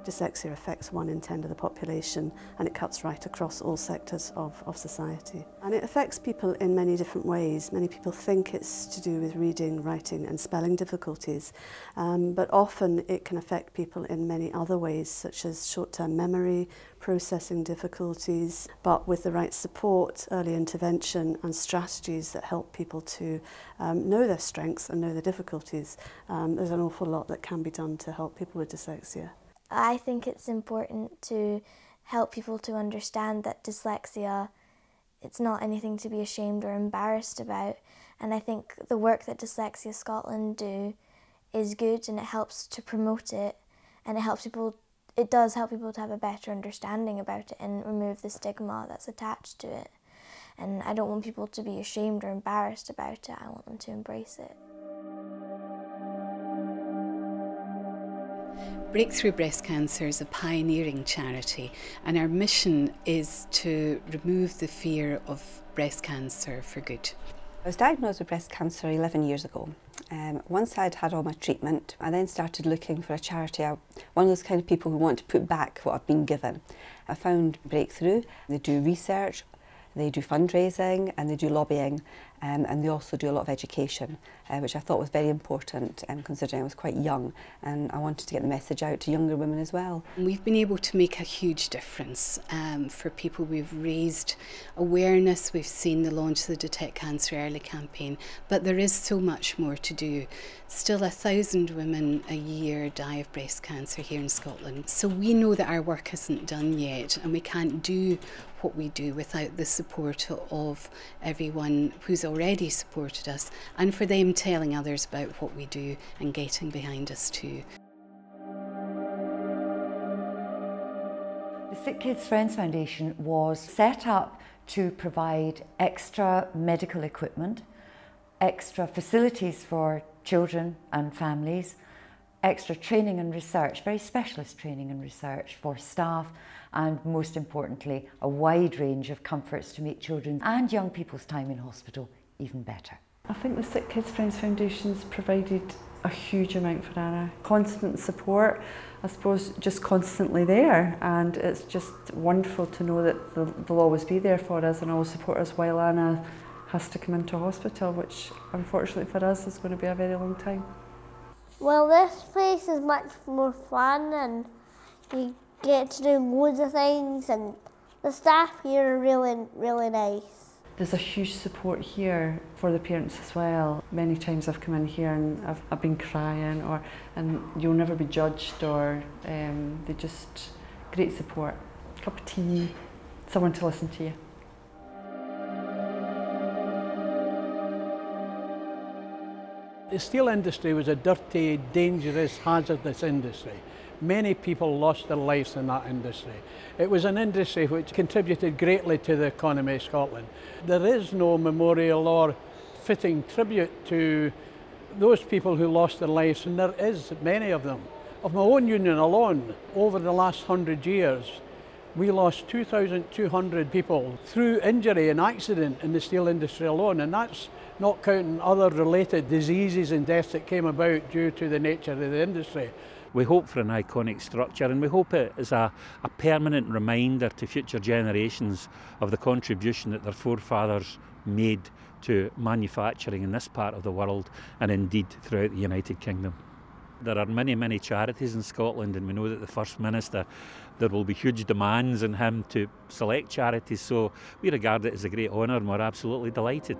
Dyslexia affects 1 in 10 of the population, and it cuts right across all sectors of society. And it affects people in many different ways. Many people think it's to do with reading, writing and spelling difficulties, but often it can affect people in many other ways, such as short-term memory, processing difficulties, but with the right support, early intervention and strategies that help people to know their strengths and know their difficulties, there's an awful lot that can be done to help people with dyslexia. I think it's important to help people to understand that dyslexia, it's not anything to be ashamed or embarrassed about, and I think the work that Dyslexia Scotland do is good, and it helps to promote it, and it does help people to have a better understanding about it and remove the stigma that's attached to it. And I don't want people to be ashamed or embarrassed about it, I want them to embrace it. Breakthrough Breast Cancer is a pioneering charity, and our mission is to remove the fear of breast cancer for good. I was diagnosed with breast cancer 11 years ago. Once I'd had all my treatment, I then started looking for a charity. One of those kind of people who want to put back what I've been given. I found Breakthrough. They do research, they do fundraising and they do lobbying, and they also do a lot of education, which I thought was very important, considering I was quite young and I wanted to get the message out to younger women as well. We've been able to make a huge difference for people. We've raised awareness, we've seen the launch of the Detect Cancer Early campaign, but there is so much more to do. Still 1,000 women a year die of breast cancer here in Scotland. So we know that our work isn't done yet, and we can't do what we do without the support of everyone who's already supported us, and for them telling others about what we do and getting behind us too. The Sick Kids Friends Foundation was set up to provide extra medical equipment, extra facilities for children and families, extra training and research, very specialist training and research for staff, and most importantly, a wide range of comforts to make children and young people's time in hospital even better. I think the Sick Kids Friends Foundation's provided a huge amount for Anna. Constant support, I suppose, just constantly there, and it's just wonderful to know that they'll always be there for us and always support us while Anna has to come into hospital, which unfortunately for us is going to be a very long time. Well, this place is much more fun and you get to do loads of things, and the staff here are really, really nice. There's a huge support here for the parents as well. Many times I've come in here and I've been crying, and you'll never be judged, or they just, great support. Cup of tea, someone to listen to you. The steel industry was a dirty, dangerous, hazardous industry. Many people lost their lives in that industry. It was an industry which contributed greatly to the economy of Scotland. There is no memorial or fitting tribute to those people who lost their lives, and there is many of them. Of my own union alone, over the last 100 years, we lost 2,200 people through injury and accident in the steel industry alone, and that's not counting other related diseases and deaths that came about due to the nature of the industry. We hope for an iconic structure, and we hope it is a permanent reminder to future generations of the contribution that their forefathers made to manufacturing in this part of the world, and indeed throughout the United Kingdom. There are many, many charities in Scotland, and we know that the First Minister, there will be huge demands on him to select charities, so we regard it as a great honour and we're absolutely delighted.